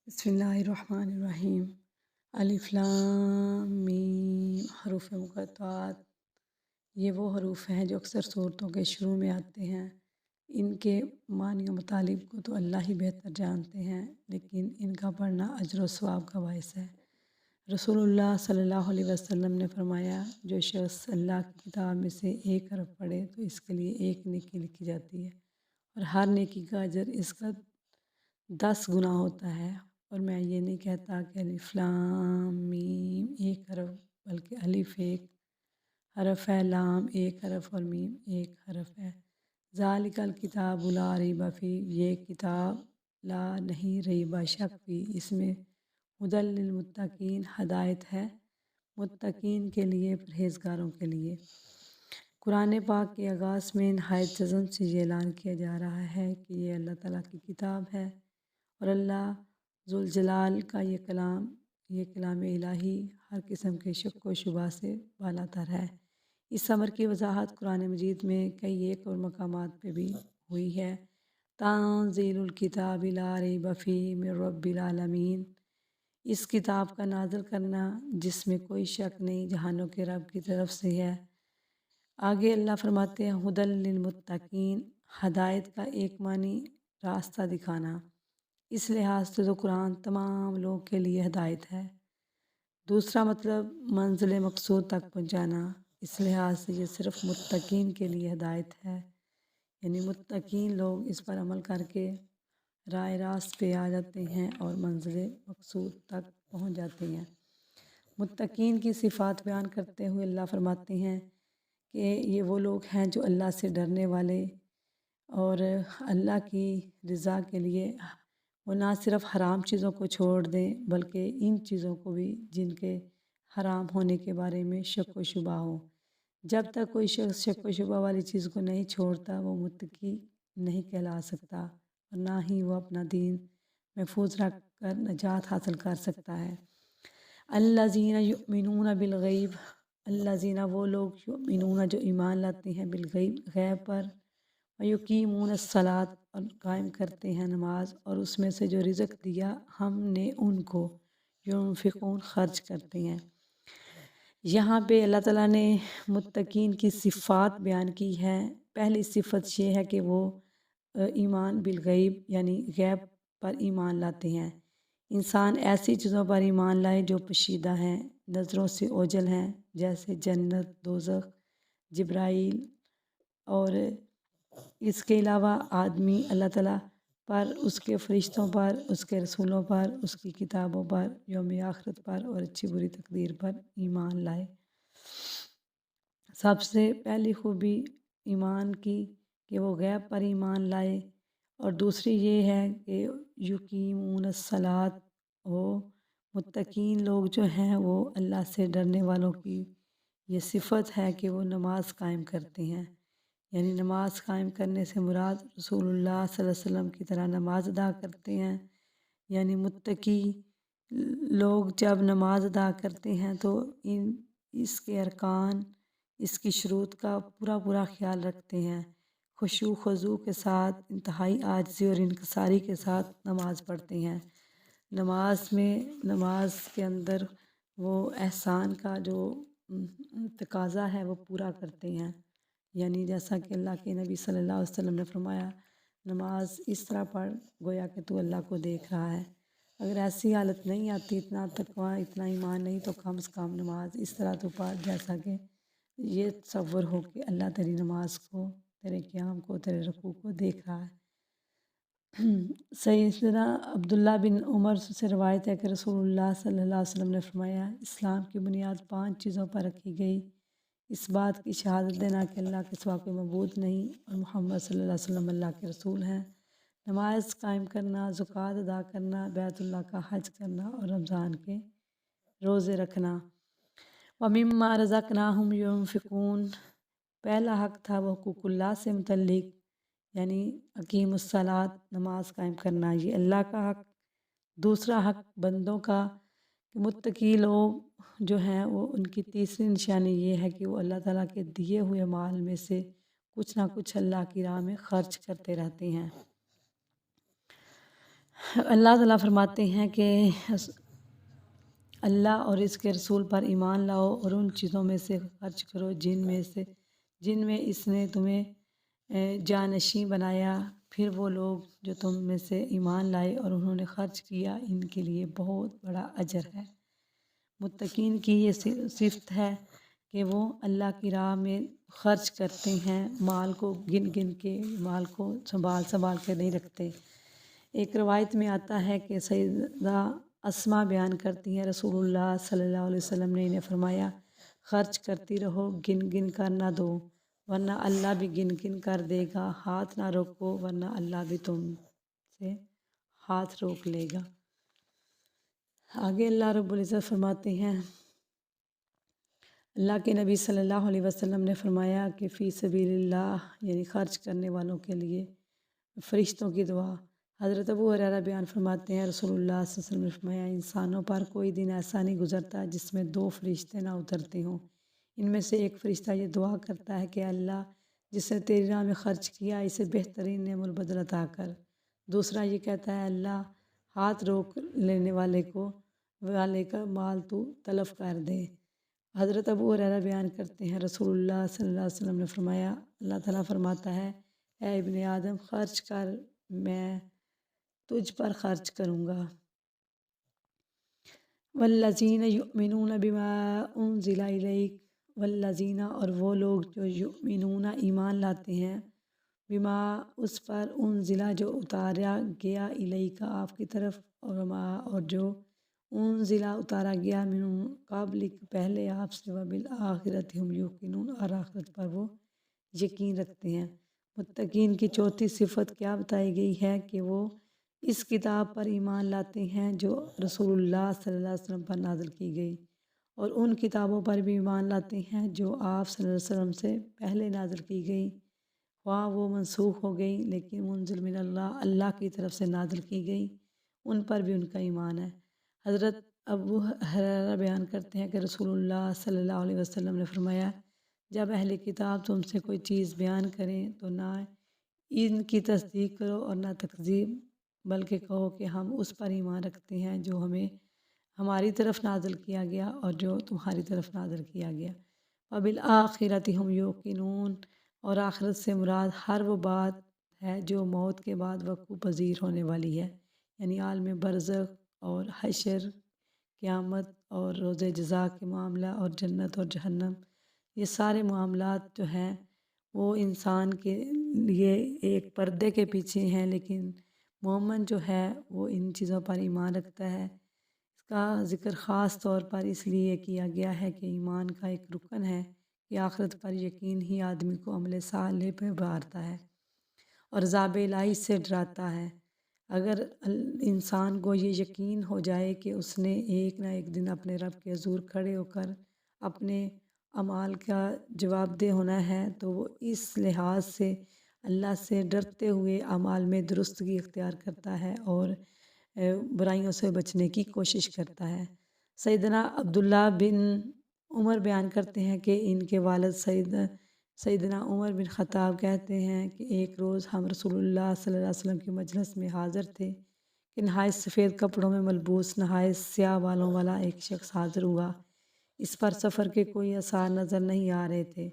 بسم اللہ الرحمن الرحیم۔ الف لام میم حروف مقطعات، یہ وہ حروف ہیں جو اکثر صورتوں کے شروع میں آتے ہیں۔ ان کے معنی و مطالب کو تو اللہ ہی بہتر جانتے ہیں، لیکن ان کا پڑھنا اجر و ثواب کا باعث ہے۔ رسول اللہ صلی اللہ علیہ وسلم نے فرمایا، جو شخص اللہ کی کتاب میں سے ایک حرف پڑھے تو اس کے لیے ایک نیکی لکھی جاتی ہے، اور ہر نیکی کا اجر اس کا 10 گنا ہوتا ہے۔ اور میں یہ نہیں کہتا کہ الف لام میم ایک حرف، بلکہ الف ایک حرف ہے، لام ایک حرف اور میم ایک حرف ہے۔ ذالک الکتاب لا ریب فیہ، یہ کتاب لا نہیں ریب شک فی، اس میں ہدی للمتقین، ہدایت ہے متقین کے لیے، پرہیزگاروں کے لیے۔ قرآن پاک کے آغاز میں نہایت جزم سے یہ اعلان کیا جا رہا ہے کہ یہ اللہ تعالیٰ کی کتاب ہے، اور اللہ ذوالجلال کا یہ کلام الہی ہر قسم کے شک و شبہ سے بالا تر ہے۔ اس امر کی وضاحت قرآن مجید میں کئی ایک اور مقامات پہ بھی ہوئی ہے۔ تنزیل الکتاب لا ریب فیہ من رب العالمین، اس کتاب کا نازل کرنا جس میں کوئی شک نہیں جہانوں کے رب کی طرف سے ہے۔ آگے اللہ فرماتے ہیں ہدی للمتقین، ہدایت کا ایک معنی راستہ دکھانا، اس لحاظ سے تو قرآن تمام لوگوں کے لیے ہدایت ہے۔ دوسرا مطلب منزل مقصود تک پہنچانا، اس لحاظ سے یہ صرف متقین کے لیے ہدایت ہے، یعنی متقین لوگ اس پر عمل کر کے راہ راست پہ آ جاتے ہیں اور منزل مقصود تک پہنچ جاتے ہیں۔ متقین کی صفات بیان کرتے ہوئے اللہ فرماتے ہیں کہ یہ وہ لوگ ہیں جو اللہ سے ڈرنے والے، اور اللہ کی رضا کے لیے وہ نہ صرف حرام چیزوں کو چھوڑ دیں بلکہ ان چیزوں کو بھی جن کے حرام ہونے کے بارے میں شک و شبہ ہو۔ جب تک کوئی شخص شک و شبہ والی چیز کو نہیں چھوڑتا، وہ متقی نہیں کہلا سکتا، اور نہ ہی وہ اپنا دین محفوظ رکھ کر نجات حاصل کر سکتا ہے۔ الذین یؤمنون بالغیب، الذین وہ لوگ یؤمنون جو ایمان لاتے ہیں بالغیب غیب پر، ویقیمون الصلاۃ اور قائم کرتے ہیں نماز، اور اس میں سے جو رزق دیا ہم نے ان کو، ینفقون خرچ کرتے ہیں۔ یہاں پہ اللہ تعالیٰ نے متقین کی صفات بیان کی ہے۔ پہلی صفت یہ ہے کہ وہ ایمان بالغیب یعنی غیب پر ایمان لاتے ہیں۔ انسان ایسی چیزوں پر ایمان لائے جو پوشیدہ ہیں، نظروں سے اوجھل ہیں، جیسے جنت، دوزخ، جبرائیل، اور اس کے علاوہ آدمی اللہ تعالیٰ پر، اس کے فرشتوں پر، اس کے رسولوں پر، اس کی کتابوں پر، یوم آخرت پر اور اچھی بری تقدیر پر ایمان لائے۔ سب سے پہلی خوبی ایمان کی کہ وہ غیب پر ایمان لائے، اور دوسری یہ ہے کہ یقیمون الصلاۃ، وہ متقین لوگ جو ہیں وہ اللہ سے ڈرنے والوں کی یہ صفت ہے کہ وہ نماز قائم کرتے ہیں۔ یعنی نماز قائم کرنے سے مراد رسول اللہ صلی اللہ علیہ وسلم کی طرح نماز ادا کرتے ہیں۔ یعنی متقی لوگ جب نماز ادا کرتے ہیں تو اس کے ارکان، اس کی شروط کا پورا خیال رکھتے ہیں، خشوع خضوع کے ساتھ، انتہائی عاجزی اور انکساری کے ساتھ نماز پڑھتے ہیں۔ نماز کے اندر وہ احسان کا جو تقاضا ہے وہ پورا کرتے ہیں، یعنی جیسا کہ اللہ کے نبی صلی اللہ علیہ وسلم نے فرمایا، نماز اس طرح پڑھ گویا کہ تو اللہ کو دیکھ رہا ہے۔ اگر ایسی حالت نہیں آتی، اتنا تقویٰ، اتنا ایمان نہیں، تو کم سے کم نماز اس طرح تو پڑھ جیسا کہ یہ تصور ہو کہ اللہ تیری نماز کو، تیرے قیام کو، تیرے رکوع کو دیکھ رہا ہے۔ سیدنا عبداللہ بن عمر سے روایت ہے کہ رسول اللہ صلی اللہ علیہ وسلم نے فرمایا، اسلام کی بنیاد 5 چیزوں پر رکھی گئی: اس بات کی شہادت دینا کہ اللہ کے سوا کوئی معبود نہیں اور محمد صلی اللہ علیہ وسلم اللہ کے رسول ہیں، نماز قائم کرنا، زکوٰۃ ادا کرنا، بیت اللہ کا حج کرنا اور رمضان کے روزے رکھنا۔ وَمِمَّا رَزَقْنَاهُمْ يُنْفِقُونَ، پہلا حق تھا وہ حقوق اللہ سے متعلق، یعنی اقیم الصلاۃ، نماز قائم کرنا، یہ اللہ کا حق۔ دوسرا حق بندوں کا، کہ متقی لوگ جو ہیں وہ ان کی تیسری نشانی یہ ہے کہ وہ اللہ تعالیٰ کے دیے ہوئے مال میں سے کچھ نہ کچھ اللہ کی راہ میں خرچ کرتے رہتے ہیں۔ اللہ تعالیٰ فرماتے ہیں کہ اللہ اور اس کے رسول پر ایمان لاؤ اور ان چیزوں میں سے خرچ کرو جن میں اس نے تمہیں جانشیں بنایا۔ پھر وہ لوگ جو تم میں سے ایمان لائے اور انہوں نے خرچ کیا، ان کے لیے بہت بڑا اجر ہے۔ متقین کی یہ صفت ہے کہ وہ اللہ کی راہ میں خرچ کرتے ہیں، مال کو گن گن کے، مال کو سنبھال کے نہیں رکھتے۔ ایک روایت میں آتا ہے کہ سیدہ اسماء بیان کرتی ہیں، رسول اللہ صلی اللہ علیہ وسلم نے انہیں فرمایا، خرچ کرتی رہو، گن گن کر نہ دو، ورنہ اللہ بھی گن گن کر دے گا، ہاتھ نہ روکو ورنہ اللہ بھی تم سے ہاتھ روک لے گا۔ آگے اللہ رب العزت فرماتے ہیں، اللہ کے نبی صلی اللہ علیہ وسلم نے فرمایا کہ فی سبیل اللہ یعنی خرچ کرنے والوں کے لیے فرشتوں کی دعا۔ حضرت ابو ہریرہ بیان فرماتے ہیں، رسول اللہ صلی اللہ علیہ وسلم نے فرمایا، انسانوں پر کوئی دن ایسا نہیں گزرتا جس میں 2 فرشتے نہ اترتے ہوں۔ ان میں سے ایک فرشتہ یہ دعا کرتا ہے کہ اللہ جس نے تیری راہ میں خرچ کیا اسے بہترین نعم البدل عطا کر۔ دوسرا یہ کہتا ہے، اللہ ہاتھ روک لینے والے کا مال تو تلف کر دے۔ حضرت ابو ہریرہ بیان کرتے ہیں، رسول اللہ صلی اللہ علیہ وسلم نے فرمایا، اللہ تعالیٰ فرماتا ہے، اے ابن آدم خرچ کر، میں تجھ پر خرچ کروں گا۔ والذین یؤمنون بما انزل الیک، والذین اور وہ لوگ جو یؤمنون ایمان لاتے ہیں، بما اس پر انزلہ جو اتارا گیا الیک آپ کی طرف، اور جو انزلہ اتارا گیا من قبل پہلے آپ سے، وبالآخرۃ ہم یوقنون اور آخرت پر وہ یقین رکھتے ہیں۔ متقین کی چوتھی صفت کیا بتائی گئی ہے کہ وہ اس کتاب پر ایمان لاتے ہیں جو رسول اللہ صلی اللہ علیہ وسلم پر نازل کی گئی، اور ان کتابوں پر بھی ایمان لاتے ہیں جو آپ صلی اللہ علیہ وسلم سے پہلے نازل کی گئی، خواہ وہ منسوخ ہو گئی لیکن منزل من اللہ، اللہ کی طرف سے نازل کی گئی، ان پر بھی ان کا ایمان ہے۔ حضرت ابو ہریرہ بیان کرتے ہیں کہ رسول اللہ صلی اللہ علیہ وسلم نے فرمایا، جب اہل کتاب تم سے کوئی چیز بیان کریں تو نہ ان کی تصدیق کرو اور نہ تکذیب، بلکہ کہو کہ ہم اس پر ایمان رکھتے ہیں جو ہماری طرف نازل کیا گیا اور جو تمہاری طرف نازل کیا گیا۔ وبالآخرۃ ہم یوقنون، اور آخرت سے مراد ہر وہ بات ہے جو موت کے بعد وقوع پذیر ہونے والی ہے، یعنی عالم برزخ اور حشر، قیامت اور روز جزا کے معاملہ اور جنت اور جہنم۔ یہ سارے معاملات جو ہیں وہ انسان کے لیے ایک پردے کے پیچھے ہیں، لیکن مومن جو ہے وہ ان چیزوں پر ایمان رکھتا ہے۔ اس کا ذکر خاص طور پر اس لیے کیا گیا ہے کہ ایمان کا ایک رکن ہے کہ آخرت پر یقین ہی آدمی کو عمل صالح پہ ابھارتا ہے اور عذاب الہی سے ڈراتا ہے۔ اگر انسان کو یہ یقین ہو جائے کہ اس نے ایک نہ ایک دن اپنے رب کے حضور کھڑے ہو کر اپنے اعمال کا جواب دہ ہونا ہے، تو وہ اس لحاظ سے اللہ سے ڈرتے ہوئے اعمال میں درستگی اختیار کرتا ہے اور برائیوں سے بچنے کی کوشش کرتا ہے۔ سیدنا عبداللہ بن عمر بیان کرتے ہیں کہ ان کے والد سیدنا عمر بن خطاب کہتے ہیں کہ ایک روز ہم رسول اللہ صلی اللہ علیہ وسلم کی مجلس میں حاضر تھے کہ نہایت سفید کپڑوں میں ملبوس نہایت سیاہ بالوں والا ایک شخص حاضر ہوا۔ اس پر سفر کے کوئی آثار نظر نہیں آ رہے تھے،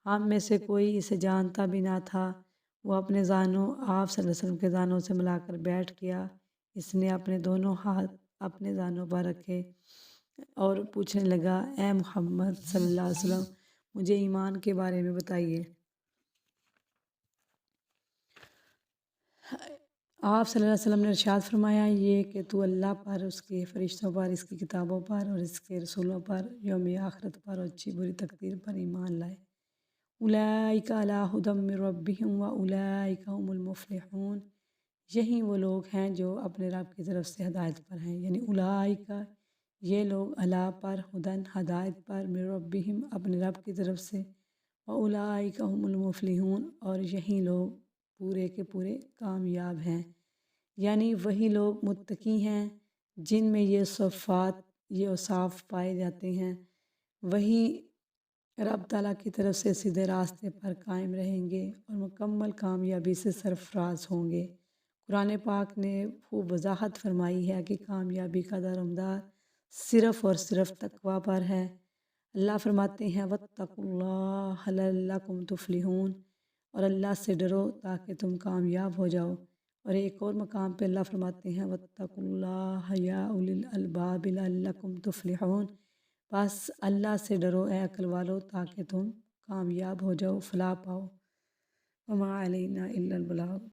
ہم میں سے کوئی اسے جانتا بھی نہ تھا۔ وہ اپنے زانوں آپ صلی اللہ علیہ وسلم کے زانوں سے ملا کر بیٹھ گیا، اس نے اپنے دونوں ہاتھ اپنے زانوں پر رکھے اور پوچھنے لگا، اے محمد صلی اللہ علیہ وسلم، مجھے ایمان کے بارے میں بتائیے۔ آپ صلی اللہ علیہ وسلم نے ارشاد فرمایا، یہ کہ تو اللہ پر، اس کے فرشتوں پر، اس کی کتابوں پر اور اس کے رسولوں پر، یوم آخرت پر اور اچھی بری تقدیر پر ایمان لائے۔ اولئک علی ھدی من ربہم واولئک ھم المفلحون، یہی وہ لوگ ہیں جو اپنے رب کی طرف سے ہدایت پر ہیں، یعنی اولئک یہ لوگ علی پر، ھدی ہدایت پر، من ربہم اپنے رب کی طرف سے، واولئک ھم المفلحون اور یہی لوگ پورے کے پورے کامیاب ہیں، یعنی وہی لوگ متقی ہیں جن میں یہ صفات، یہ اوصاف پائے جاتے ہیں، وہی رب تعالیٰ کی طرف سے سیدھے راستے پر قائم رہیں گے اور مکمل کامیابی سے سرفراز ہوں گے۔ قرآن پاک نے خوب وضاحت فرمائی ہے کہ کامیابی کا دارمدار صرف اور صرف تقوی پر ہے۔ اللہ فرماتے ہیں وَاتَّقُوا اللَّهَ لَعَلَّكُمْ تُفْلِحُونَ، اور اللہ سے ڈرو تاکہ تم کامیاب ہو جاؤ۔ اور ایک اور مقام پہ اللہ فرماتے ہیں وَاتَّقُوا اللَّهَ يَا أُولِي الْأَلْبَابِ لَعَلَّكُمْ تُفْلِحُونَ، بس اللہ سے ڈرو اے عقل والو تاکہ تم کامیاب ہو جاؤ، فلاح پاؤ۔ وَمَا عَلَيْنَا إِلَّا الْبَلَاغُ۔